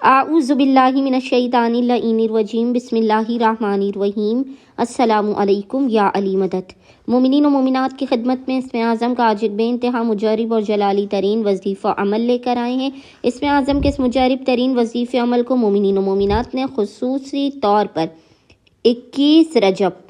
اعوذ باللہ من الشیطان اللعین الرجیم بسم اللہ الرحمن الرحیم السلام علیکم یا علی مدد۔ مومنین و مومنات کی خدمت میں اسم اعظم کا آج ایک بے انتہا مجرب اور جلالی ترین وظیفہ عمل لے کر آئے ہیں۔ اسم اعظم کے اس مجرب ترین وظیفہ عمل کو مومنین و مومنات نے خصوصی طور پر 21 رجب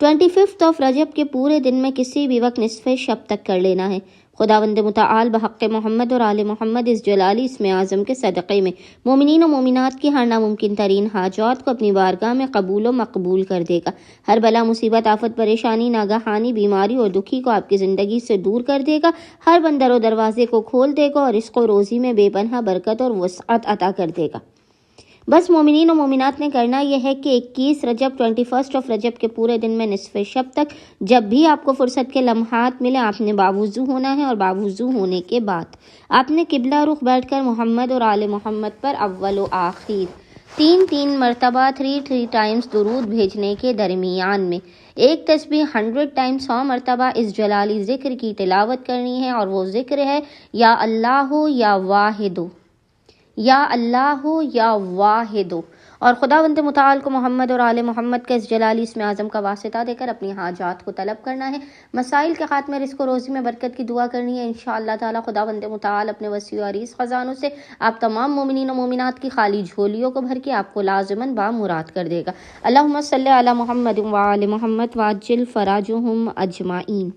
25 رجب کے پورے دن میں کسی بھی وقت نصف شب تک کر لینا ہے۔ خداوند متعال بحق محمد اور آل محمد اس جلالی اسم اعظم کے صدقے میں مومنین و مومنات کی ہر ناممکن ترین حاجات کو اپنی بارگاہ میں قبول و مقبول کر دے گا۔ ہر بلا مصیبت آفت پریشانی ناگہانی بیماری اور دکھی کو آپ کی زندگی سے دور کر دے گا۔ ہر بندر و دروازے کو کھول دے گا اور رزق و روزی میں بے پناہ برکت اور وسعت عطا کر دے گا۔ بس مومنین و مومنات نے کرنا یہ ہے کہ 21 رجب 21 رجب کے پورے دن میں نصف شب تک جب بھی آپ کو فرصت کے لمحات ملے آپ نے باوضو ہونا ہے، اور باوضو ہونے کے بعد آپ نے قبلہ رخ بیٹھ کر محمد اور آل محمد پر اول و آخر 3 مرتبہ 3 ٹائمز درود بھیجنے کے درمیان میں ایک تسبیح 100 ٹائمز 100 مرتبہ اس جلالی ذکر کی تلاوت کرنی ہے، اور وہ ذکر ہے یا اللہ یا واحد، یا اللہ یا واحد۔ اور خداوند متعال کو محمد اور آل محمد کا اس جلالی اسم اعظم کا واسطہ دے کر اپنی حاجات کو طلب کرنا ہے، مسائل کے خاتمے رزق و روزی میں برکت کی دعا کرنی ہے۔ انشاءاللہ تعالی خداوند متعال اپنے وسیع و عریض خزانوں سے آپ تمام مومنین و مومنات کی خالی جھولیوں کو بھر کے آپ کو لازماً بامراد کر دے گا۔ اللہم صلی علی محمد و آل محمد وعجل فراجہم اجمعین۔